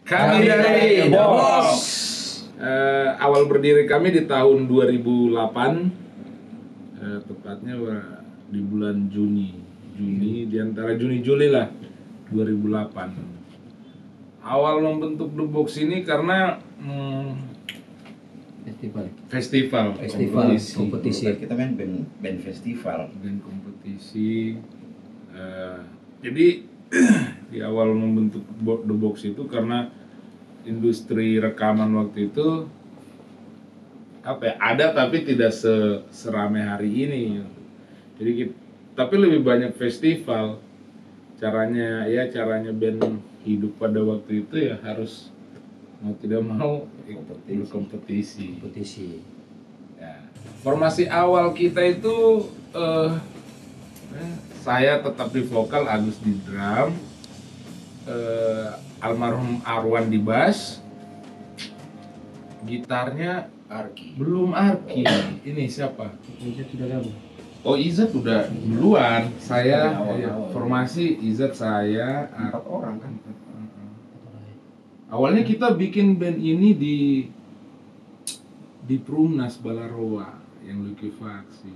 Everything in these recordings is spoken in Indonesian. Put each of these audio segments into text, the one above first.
Kami dari The Box. Awal berdiri kami di tahun 2008, tepatnya di bulan Juni di antara Juni-Juli lah 2008. Awal membentuk The Box ini karena festival kompetisi. Kita main band festival, band kompetisi. Jadi di awal membentuk The Box itu karena industri rekaman waktu itu ada tapi tidak seramai hari ini. Jadi tapi lebih banyak festival. Caranya band hidup pada waktu itu ya harus mau tidak mau berkompetisi. Ya. Formasi awal kita itu saya tetap di vokal, Agus di drum, almarhum Arwan di bass, gitarnya belum Arki. Ini siapa? Izat sudah gabung. Oh, Izat udah duluan. Saya formasi Izat, saya 4 orang kan. Awalnya kita bikin band ini di Perumnas Balaroa yang likuifaksi,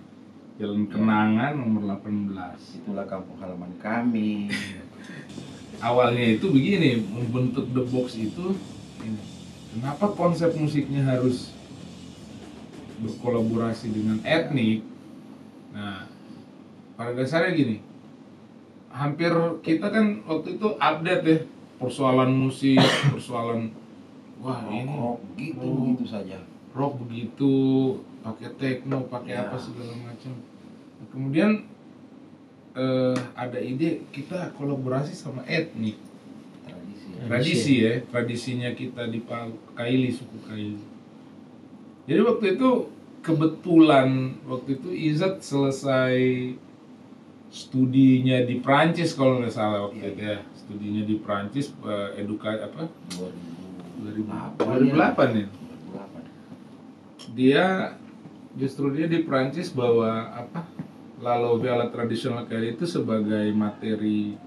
Jalan Kenangan nomor 18. Itulah kampung halaman kami. Awalnya itu begini, membentuk The Box itu ini. Kenapa konsep musiknya harus berkolaborasi dengan etnik? Nah, pada dasarnya gini, hampir kita kan waktu itu update ya, persoalan musik, persoalan rock gitu saja. Rock begitu, pakai techno, pakai apa segala macam. Nah, kemudian ada ide kita kolaborasi sama etnik. Tradisinya kita di Kaili, suku Kaili. Jadi waktu itu kebetulan Izat selesai studinya di Prancis kalau nggak salah waktu itu ya. Studinya di Prancis, edukasi 2008 ya. Dia di Prancis bawa lalu alat tradisional Kaili itu sebagai materi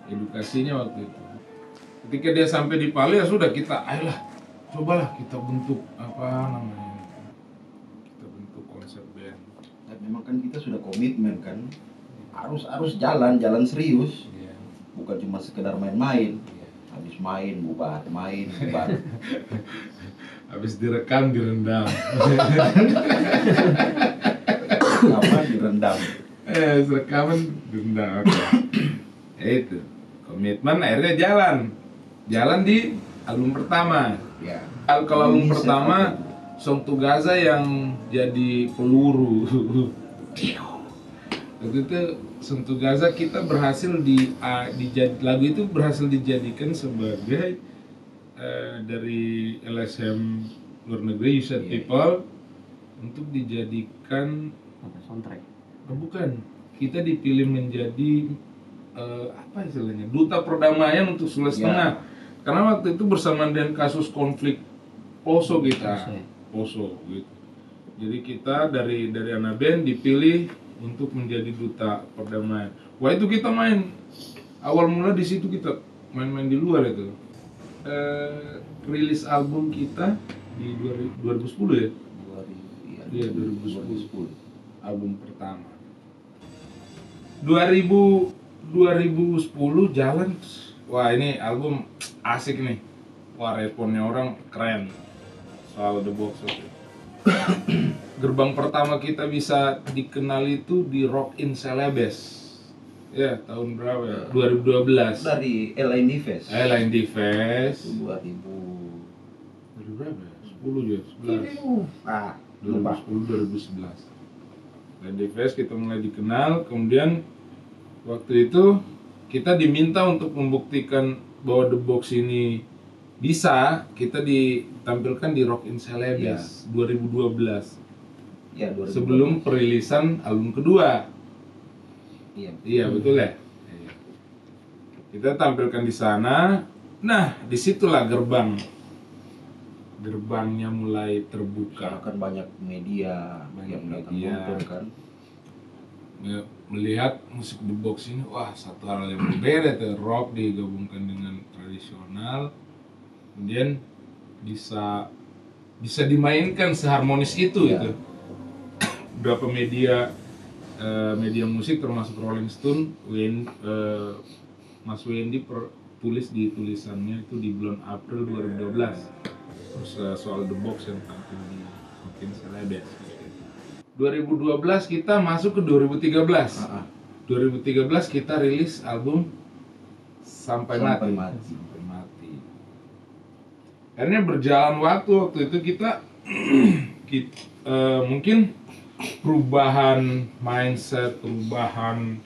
edukasinya waktu itu. Ketika dia sampai di Palu ya sudah, cobalah kita bentuk kita bentuk konsep band. Dan memang kan kita sudah komitmen kan, harus jalan serius, bukan cuma sekedar main-main. Habis main bubar. Habis direkam direndam. Direndam. Rekaman direndam. Itu komitmen, akhirnya jalan di album pertama. Ya. Kalau album pertama Song Tugaza yang jadi peluru. Waktu itu Song Tugaza kita berhasil lagu itu berhasil dijadikan sebagai dari LSM luar negeri, You Said People, untuk dijadikan soundtrack. Bukan, kita dipilih menjadi istilahnya duta perdamaian untuk Sulawesi Tengah. Karena waktu itu bersamaan dengan kasus konflik Poso gitu. Jadi kita dari anak band dipilih untuk menjadi duta perdamaian. Wah, itu kita main awal mula di situ, kita main-main di luar itu. Rilis album kita di 2010 ya? Iya, 2010. Album pertama. 2010 jalan. Wah, ini album asik nih. Wah, responnya orang keren soal The Box. Gerbang pertama kita bisa dikenal itu di Rock in Celebes. Ya, tahun berapa ya? 2012. Dari Elaine Dives. 2000 berapa ya? 10 ya? 11. 2011. Elaine Dives kita mulai dikenal, kemudian waktu itu kita diminta untuk membuktikan bahwa The Box ini bisa, kita ditampilkan di Rock in Celebes 2012. Ya, 2012. Sebelum perilisan album kedua. Iya, betul ya. Kita tampilkan di sana. Nah, disitulah gerbangnya mulai terbuka. Kan banyak media yang datang kan. Melihat musik The Box ini, wah, satu hal yang berbeda tuh, rock digabungkan dengan tradisional. kemudian bisa dimainkan seharmonis itu Iya. gitu. Beberapa media musik termasuk Rolling Stone, Mas Wendy tulis di tulisannya itu di bulan April 2012 terus soal The Box yang tampil di mungkin Celebes. 2012 kita masuk ke 2013. 2013 kita rilis album Sampai Mati. Sampai Mati. Akhirnya berjalan waktu itu kita, mungkin perubahan mindset, perubahan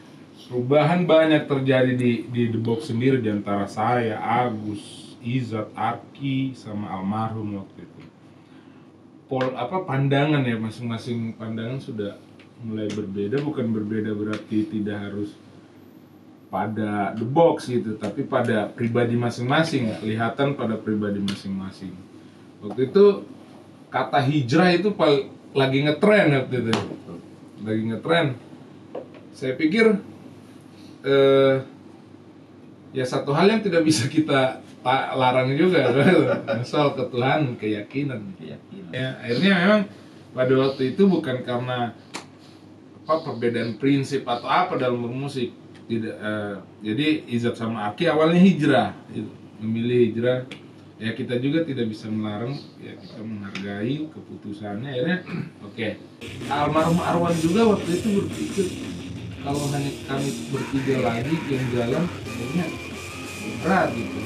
banyak terjadi di The Box sendiri, di antara saya, Agus, Izat, Arki, sama almarhum waktu itu. Pandangan ya, masing-masing pandangan sudah mulai berbeda, bukan berbeda berarti tidak harus pada The Box gitu, tapi pada pribadi masing-masing, kelihatan pada pribadi masing-masing. Waktu itu kata hijrah itu lagi ngetren waktu itu. Lagi ngetren. Saya pikir ya satu hal yang tidak bisa kita larang juga soal ketuhanan, keyakinan. Ya, akhirnya memang pada waktu itu bukan karena perbedaan prinsip atau apa dalam bermusik, tidak. Jadi Izat sama Aki awalnya hijrah, memilih hijrah. Ya kita juga tidak bisa melarang, ya kita menghargai keputusannya. Akhirnya oke. Almarhum Arwan juga waktu itu berpikir kalau hanya kami bertiga lagi yang jalan, kayaknya berat gitu.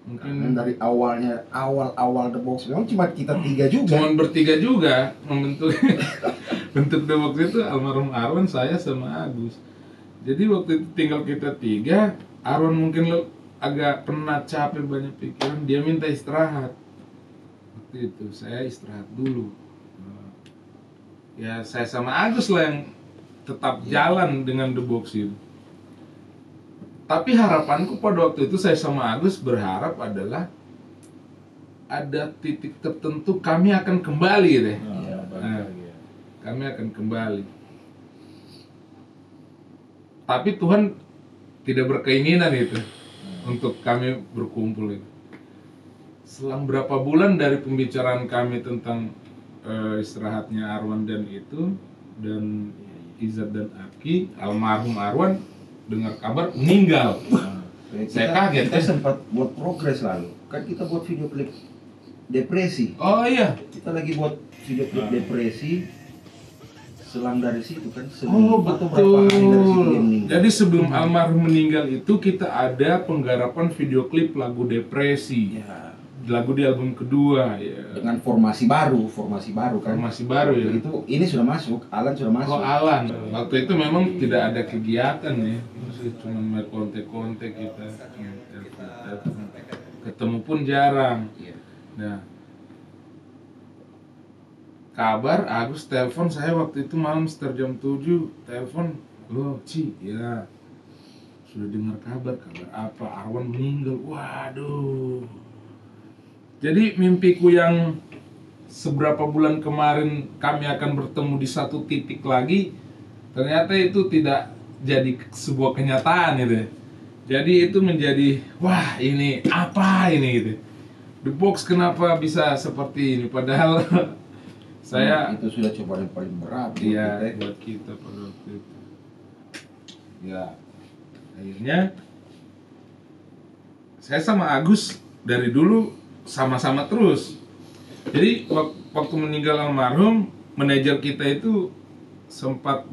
Mungkin dari awal The Box memang cuma kita tiga juga. Cuman bertiga juga membentuk bentuk The Box itu almarhum Arwan, saya sama Agus. Jadi waktu itu tinggal kita tiga. Arwan mungkin agak penat, capek, banyak pikiran, dia minta istirahat. Waktu itu saya istirahat dulu. Ya saya sama Agus lah yang tetap jalan dengan The Box itu. Tapi harapanku pada waktu itu, saya sama Agus berharap adalah ada titik tertentu kami akan kembali deh. Kami akan kembali. Tapi Tuhan tidak berkeinginan itu untuk kami berkumpul itu. Selang berapa bulan dari pembicaraan kami tentang istirahatnya Arwan dan Izat dan Aki, almarhum Arwan dengar kabar meninggal. Saya kaget. Kita sempat buat progres lalu. Kan kita buat video klip depresi. Oh iya. Kita lagi buat video klip depresi. Selang dari situ kan. Oh betul. Berapa hari dari situ dia meninggal. Jadi sebelum almarhum meninggal itu kita ada penggarapan video klip lagu Depresi. Ya. Lagu di album kedua ya. Dengan formasi baru kan. Formasi baru ya. Itu ini sudah masuk, Alan sudah masuk. Oh Alan, waktu itu memang tidak ada kegiatan ya, cuma main kontek-kontek kita, ketemu pun jarang. Nah, kabar Agus telepon saya waktu itu malam sekitar jam 7, telepon, loh Ci, ya sudah dengar kabar apa, Arwan meninggal. Waduh. Jadi mimpiku yang seberapa bulan kemarin kami akan bertemu di satu titik lagi, ternyata itu tidak jadi sebuah kenyataan gitu. Jadi itu menjadi, wah ini apa ini gitu. The Box kenapa bisa seperti ini, padahal saya itu sudah cobaan yang paling berat buat kita pada waktu itu. Ya, akhirnya saya sama Agus dari dulu sama-sama terus. Jadi waktu meninggal almarhum, manajer kita itu sempat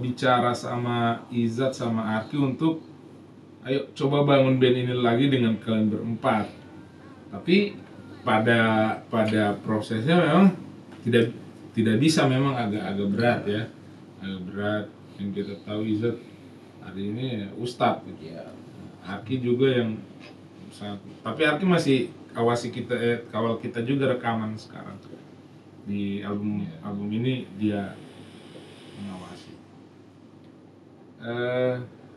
bicara sama Izat sama Arki untuk ayo coba bangun band ini lagi dengan kalian berempat. Tapi pada prosesnya memang tidak bisa, memang agak berat ya. Agak berat. Yang kita tahu Izat hari ini Ustadz gitu. Arki juga yang tapi Arki masih kawal kita juga rekaman sekarang di album ini, dia mengawasi.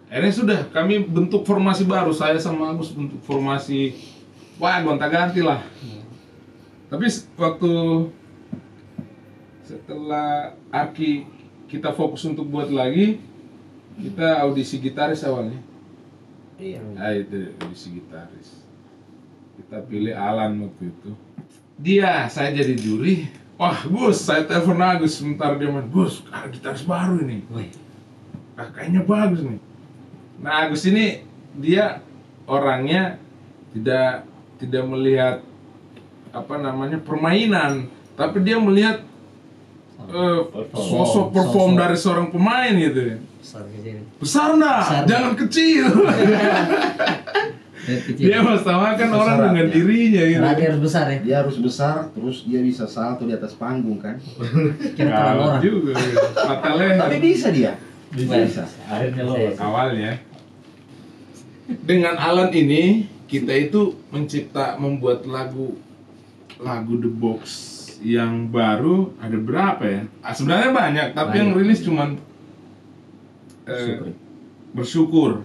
Akhirnya sudah kami bentuk formasi baru, saya sama Agus bentuk formasi, gonta-ganti lah. Tapi waktu setelah Arki kita fokus untuk buat lagi, kita audisi gitaris awalnya. Itu audisi gitaris. Kita pilih Alan waktu itu. Saya jadi juri. Wah, Gus, saya telepon Agus sebentar dia main. Gus, ada gitaris baru ini. Kayaknya bagus nih. Nah, Agus ini dia orangnya tidak melihat permainan, tapi dia melihat sosok perform dari seorang pemain gitu. Besar enggak? Jangan kecil. Dia maksudnya orang dengan dirinya gitu. Berarti harus besar ya? Dia harus besar, terus dia bisa salto di atas panggung kan. Kira-kira orang. Juga. Fatalnya. Tapi bisa dia. Bisa. Akhirnya lolos. Awalnya. Dengan Alan ini kita itu membuat lagu The Box yang baru ada berapa ya? Sebenarnya banyak, tapi yang rilis cuman Bersyukur.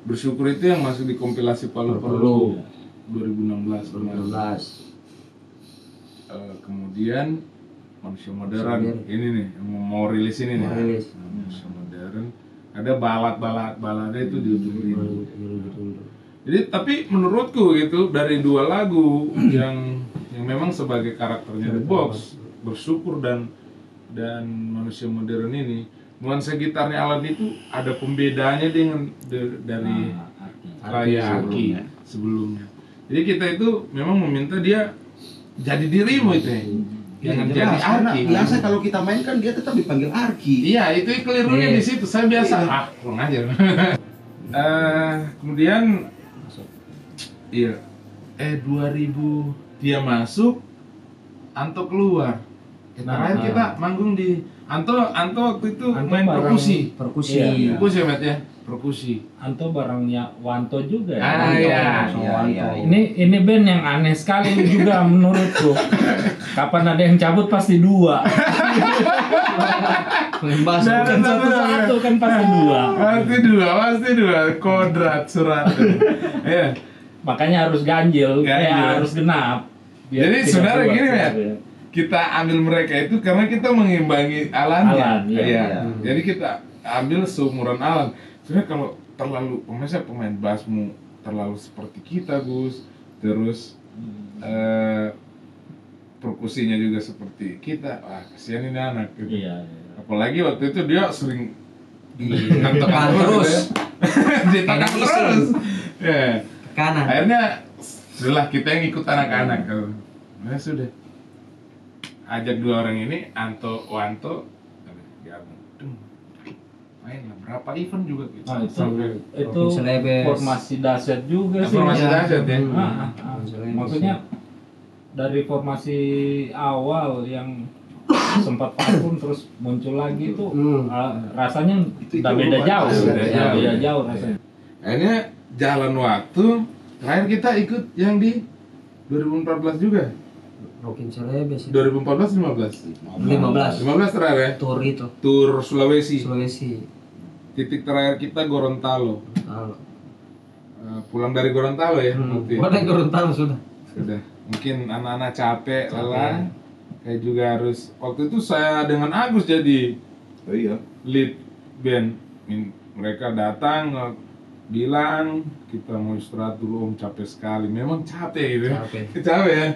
Bersyukur itu yang masuk di kompilasi Palu-Palu 2016. Kemudian Manusia Modern ini nih yang mau rilis ini nih. Manusia Modern. Ada baladnya itu di ujung ini. Jadi tapi menurutku gitu dari dua lagu yang memang sebagai karakternya The Box, Bersyukur dan Manusia Modern ini, nuansa gitarnya Alan itu ada pembedanya dengan dari Raya Aki sebelumnya. Jadi kita itu memang meminta dia jadi dirimu itu ya. Jangan jadi Arki. Biasa kalau kita main kan dia tetap dipanggil Arki. Iya, itu kelirunya di situ. Saya biasa kurang aja. Kemudian 2000 dia masuk, Anto keluar. Terakhir kita manggung di Anto waktu itu main perkusi. Perkusi. Perkusi ya, Mat ya? Perkusi. Anto barangnya Wanto juga ya. Iya. Ini band yang aneh sekali juga menurutku. Kapan ada yang cabut pasti dua. Bukan satu-satu kan pasti dua. Pasti dua. Kodrat surat. Iya. Makanya harus ganjil. Harus genap. Jadi sebenarnya gini ya. Kita ambil mereka itu karena kita mengimbangi Alannya. Iya. Jadi kita ambil seumuran Alan. Sebenarnya kalau terlalu pemain bassmu terlalu seperti kita, Gus. Terus perkusinya juga seperti kita. Wah, kasihan ini anak gitu. Iya. Apalagi waktu itu dia sering Ditekan terus. ditekan terus. Ya. Kanan. Akhirnya setelah kita yang ikut anak-anak kalau nah sudah ajak dua orang ini Anto Wanto gabung main lah berapa event juga gitu. Nah, Sampai itu Celebes. formasi dahsyat juga sih. formasi dahsyat ya. Maksudnya dari formasi awal yang sempat vakum terus muncul lagi itu rasanya udah beda jauh. Beda jauh rasanya. Akhirnya jalan waktu terakhir kita ikut yang di 2014 juga. Rockin Celebes. 2014 15 terakhir ya. Tour itu. Tur Sulawesi. Sulawesi. Titik terakhir kita Gorontalo. Tahu. Pulang dari Gorontalo ya. waktu itu. Mana Gorontalo sudah. Sudah. Mungkin anak-anak capek lelah. Kayak juga harus waktu itu saya dengan Agus jadi Oh iya. lead band. Mereka datang bilang kita mau istirahat dulu om, capek sekali. Memang capek gitu. Capek ya.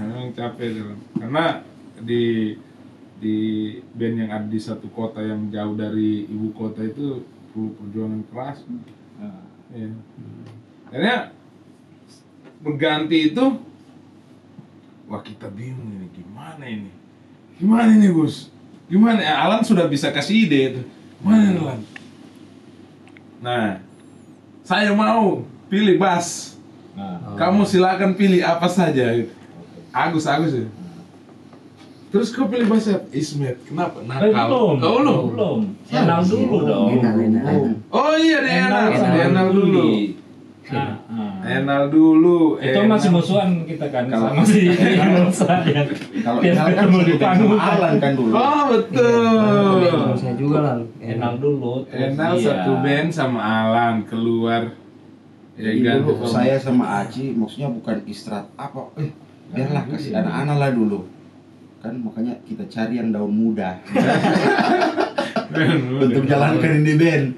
Memang capek gitu. Karena di band yang ada di satu kota yang jauh dari ibu kota itu perlu perjuangan keras. Ya. Akhirnya berganti itu, wah kita bingung ini gimana ini Gus, gimana ya? Alan sudah bisa kasih ide itu, mana Alan? Nah, saya mau pilih bass. Kamu silakan pilih apa saja. Agus ya. Terus kau pilih bass ya? Ismet, kenapa? Nakal. Belum. Enal dulu dong. Oh iya, Enal dulu. Enal dulu. Eh, Itu masih musuhan kita kan sama si Musa yang Kalau yang Enal kan ketemu di sudah panggung. sama Alan kan dulu. Oh betul. Saya juga lah. Enal dulu. terus Enal dia. satu band sama Alan keluar. Ya Jadi ganti dulu format. saya sama Aci maksudnya bukan istirahat apa, biarlah kasih anak-anak lah dulu. Kan makanya kita cari yang daun muda untuk jalankan ini band.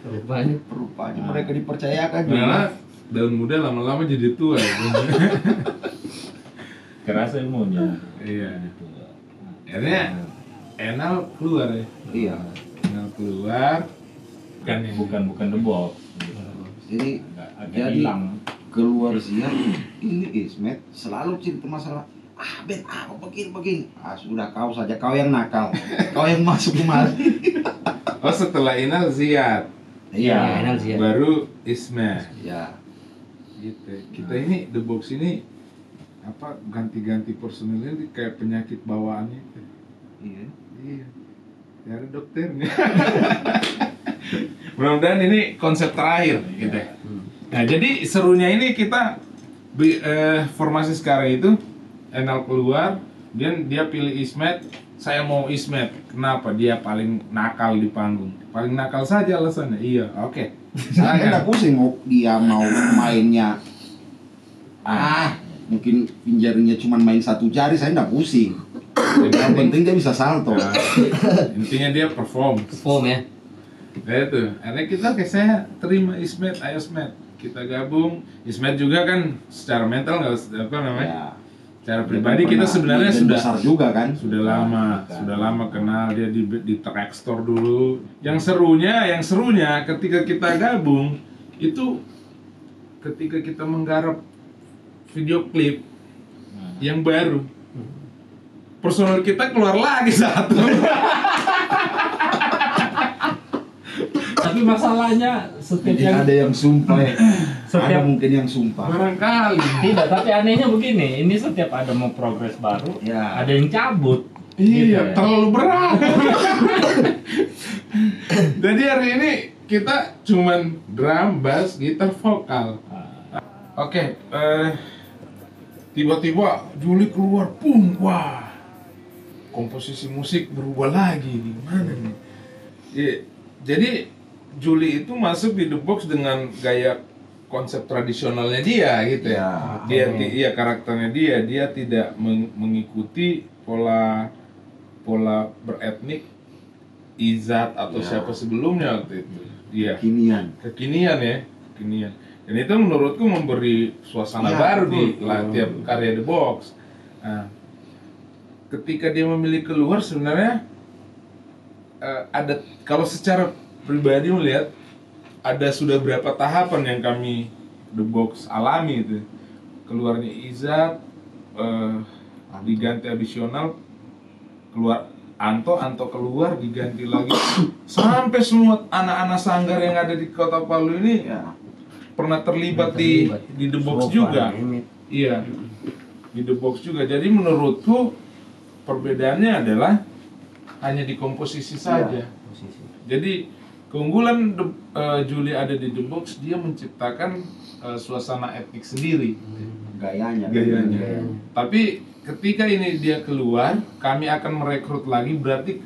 Rupanya Rupanya mereka dipercayakan juga. Nah, daun muda lama-lama jadi tua. Kerasa ilmunya. Iya. Akhirnya Enal keluar ya. Iya. Enal keluar. Kan bukan The Box. Jadi Agak jadi hilang. keluar siang ini Ismet selalu cerita masalah Ben apa begini. Sudah kau saja, kau yang nakal, kau yang masuk kemari. Oh setelah Enal Ziyad, Iya, Enal Ziyad. baru Ismet. Ya. Gitu. Kita ini The Box ini apa ganti-ganti personilnya kayak penyakit bawaannya. Iya. Iya. Ya ada dokternya. Mudah-mudahan ini konsep terakhir gitu. Nah, jadi serunya ini kita formasi sekarang itu Enal keluar, dia pilih Ismet, saya mau Ismet. Kenapa? Dia paling nakal di panggung. Paling nakal saja alasannya. Iya, oke. Saya nggak pusing mau dia mau mainnya. Mungkin jarinya cuma main satu jari, saya nggak pusing. Yang penting dia bisa salto. Nah, intinya dia perform. Form ya. Nah itu, akhirnya kita kayak saya terima Ismet, ayo Ismet. Kita gabung. Ismet juga kan secara mental nggak apa namanya. Ya. Secara pribadi kita sebenarnya band sudah besar juga kan. sudah lama kenal dia di track store dulu. Yang serunya ketika kita gabung itu ketika kita menggarap video klip yang baru. Personal kita keluar lagi satu. Tapi masalahnya setiap Jadi yang ada yang sumpah ya. Ada Setiap- mungkin yang sumpah. Barangkali. tidak, tapi anehnya begini, ini setiap ada mau progres baru, Ya. ada yang cabut. Iya, Gitu ya. terlalu berat. Jadi hari ini kita cuman drum, bass, gitar, vokal. Oke, tiba-tiba Juli keluar, pum, wah, komposisi musik berubah lagi, gimana nih? Ya, jadi Juli itu masuk di The Box dengan gaya konsep tradisionalnya dia, gitu ya. Dia karakternya dia tidak mengikuti pola beretnik Izat atau siapa sebelumnya waktu itu. Iya. Kekinian ya. Dan itu menurutku memberi suasana baru di tiap karya The Box. Nah, ketika dia memilih keluar sebenarnya ada, kalau secara pribadi melihat ada sudah berapa tahapan yang kami The Box alami itu. Keluarnya Izat, diganti adisional, keluar Anto keluar diganti lagi sampai semua anak-anak sanggar yang ada di Kota Palu ini pernah terlibat di The Box juga. Iya, di The Box juga. Jadi menurutku perbedaannya adalah hanya di komposisi saja. Jadi keunggulan Juli ada di The Box, dia menciptakan suasana etnik sendiri. Gayanya. Tapi ketika ini dia keluar, kami akan merekrut lagi, berarti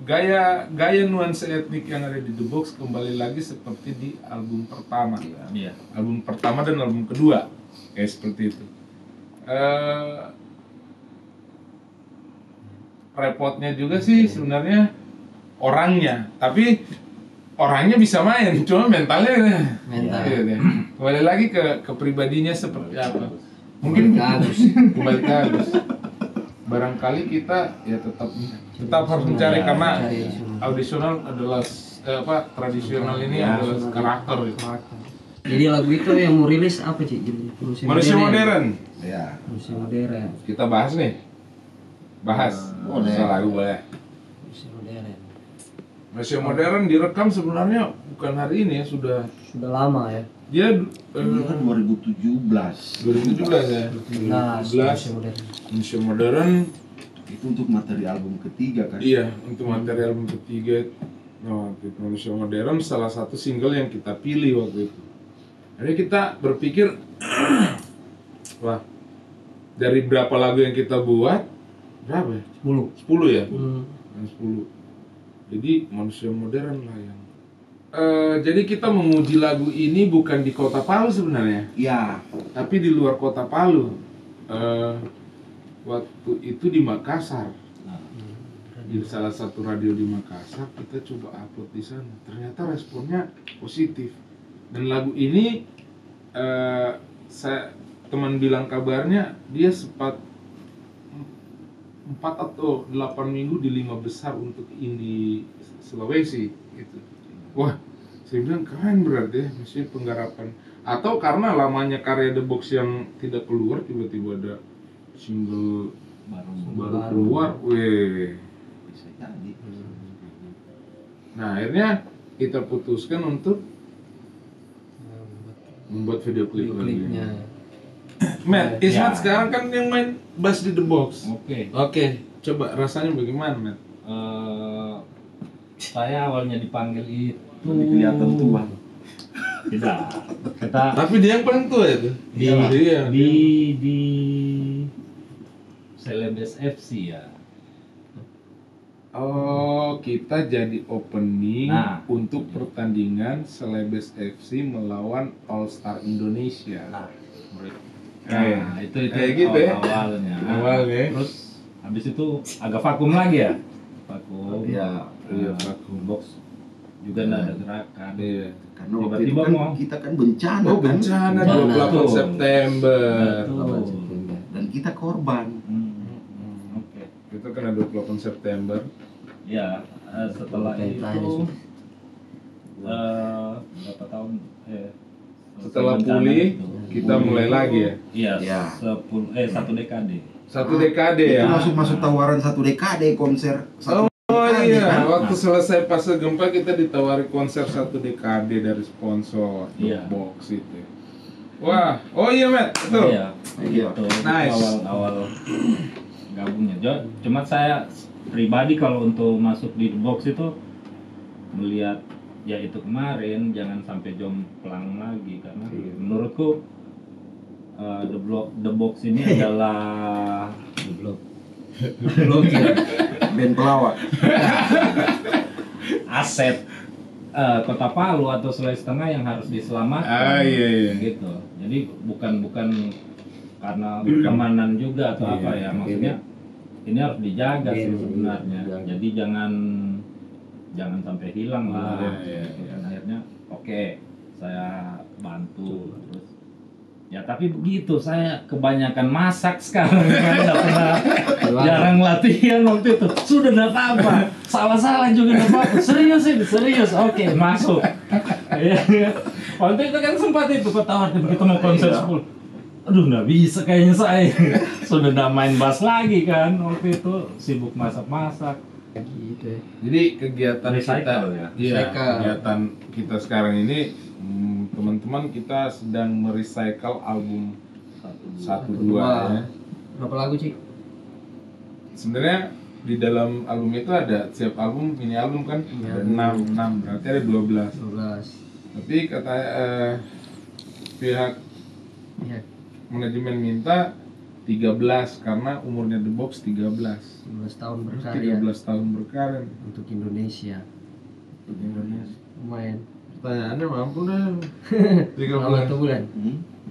gaya nuansa etnik yang ada di The Box kembali lagi seperti di album pertama. Iya. Album pertama dan album kedua kayak seperti itu. Repotnya juga sih sebenarnya orangnya, tapi orangnya bisa main, cuma mentalnya. Iya. Kembali lagi ke pribadinya seperti apa. Mungkin kembali ke Agus. Barangkali kita ya tetap harus mencari, karena audisional adalah tradisional ini adalah karakter. Jadi lagu itu yang mau rilis apa sih? Manusia modern. Ya. Manusia modern. Kita bahas nih. Boleh. Lagu boleh. Manusia modern. Manusia modern direkam sebenarnya bukan hari ini ya, sudah lama ya. dia Ini kan 2017. 2017 ya. 2017 modern. Manusia modern. Itu untuk materi album ketiga kan? Iya, untuk materi album ketiga. Nah, Manusia Modern salah satu single yang kita pilih waktu itu. Jadi kita berpikir, wah, dari berapa lagu yang kita buat, berapa ya? 10 ya? 10. Jadi Manusia Modern lah yang jadi kita menguji lagu ini bukan di Kota Palu sebenarnya. Iya. Tapi di luar Kota Palu. Waktu itu di Makassar. Di salah satu radio di Makassar, kita coba upload di sana. Ternyata responnya positif. Dan lagu ini saya teman bilang kabarnya dia sempat 4 atau 8 minggu di 5 besar untuk Indi Sulawesi gitu. Wah, saya bilang keren berarti ya, maksudnya penggarapan. Atau karena lamanya karya The Box yang tidak keluar, tiba-tiba ada single baru keluar, weh. Bisa jadi. Nah akhirnya kita putuskan untuk membuat video klip klipnya. lagi. Matt, Ismat Ya. sekarang kan yang main bass di The Box. Oke. Oke, coba rasanya bagaimana, Matt? Saya awalnya dipanggil itu Lebih kelihatan tua. tidak. Kita Tapi dia yang paling tua itu. Iya. di Celebes FC ya. Oh, kita jadi opening Nah. untuk pertandingan Celebes FC melawan All Star Indonesia. Nah, itu kayak gitu ya? awalnya. Awalnya. Terus habis itu agak vakum lagi ya. Vakum. Iya. Iya, Nah, vakum. Box juga nggak ada gerakan. Iya. Karena waktu itu Tiba-tiba kan mau. kita kan bencana Oh, kan. bencana Bencana. 28 Betul. September. Betul. Dan kita korban. Oke. Itu kena 28 September. Ya, setelah Kaitannya itu sudah. berapa tahun Setelah bencana pulih, itu. kita mulai lagi ya. Iya, Ya. 1 dekade. Satu dekade Itu ya. masuk tawaran 1 dekade konser. Oh, dekade, iya, kan? waktu selesai fase gempa kita ditawari konser 1 dekade dari sponsor Iya. Box itu. Wah, oh iya Matt, betul. Iya, Iya. itu Nice. awal gabungnya. Cuma saya pribadi kalau untuk masuk di The Box itu melihat ya itu kemarin jangan sampai jomplang lagi karena menurutku The Box ini adalah Blok ya. Band pelawak. aset Kota Palu atau Sulawesi Tengah yang harus diselamatkan. Ah, iya. Gitu. Jadi bukan karena keamanan juga atau Iya, apa ya, maksudnya ini harus dijaga sih Iya, sebenarnya. dijaga. Jadi jangan sampai hilang lah. Iya. Dan akhirnya oke, saya bantu terus. Ya tapi begitu, saya kebanyakan masak sekarang. Saya nggak pernah, jarang latihan waktu itu. Sudah nggak apa-apa, salah-salah juga nggak apa-apa. Serius, oke masuk. Iya. Waktu itu kan sempat itu ketawarin begitu mau konser 10. Aduh nggak bisa kayaknya saya. Sudah nggak main bass lagi kan, waktu itu sibuk masak-masak. Gitu ya. Jadi kegiatan Recycle kita, ya? iya, Recycle. kegiatan kita sekarang ini, teman-teman kita sedang merecycle album 1-2 ya. Berapa lagu Ci? Sebenarnya di dalam album itu ada setiap album, mini album kan ada 6 berarti ada 12. 12. Tapi kata pihak Ya, manajemen minta 13 karena umurnya The Box 13. 12 tahun berkarya 13 tahun berkarya. untuk Indonesia. Untuk Indonesia. Lumayan. Pertanyaannya mampu dah. 13. Selama 1 bulan.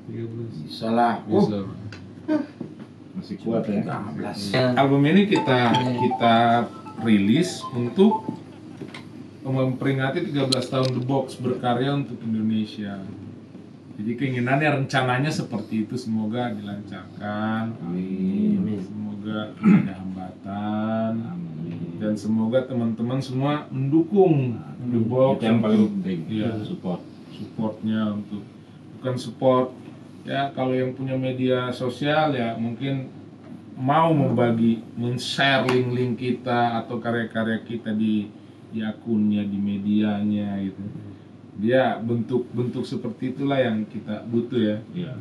13. Bisa lah. Bisa. Masih kuat ya. 13. Ya. Album ini kita rilis untuk memperingati 13 tahun The Box berkarya untuk Indonesia. Jadi keinginannya, rencananya seperti itu, semoga dilancarkan. Amin. Semoga tidak ada hambatan. Dan semoga teman-teman semua mendukung The Box. Itu yang paling untuk- penting. Iya. Supportnya untuk, bukan support ya, kalau yang punya media sosial ya mungkin mau membagi, men-share link-link kita atau karya-karya kita di akunnya, di medianya gitu. Dia bentuk seperti itulah yang kita butuh ya. Iya.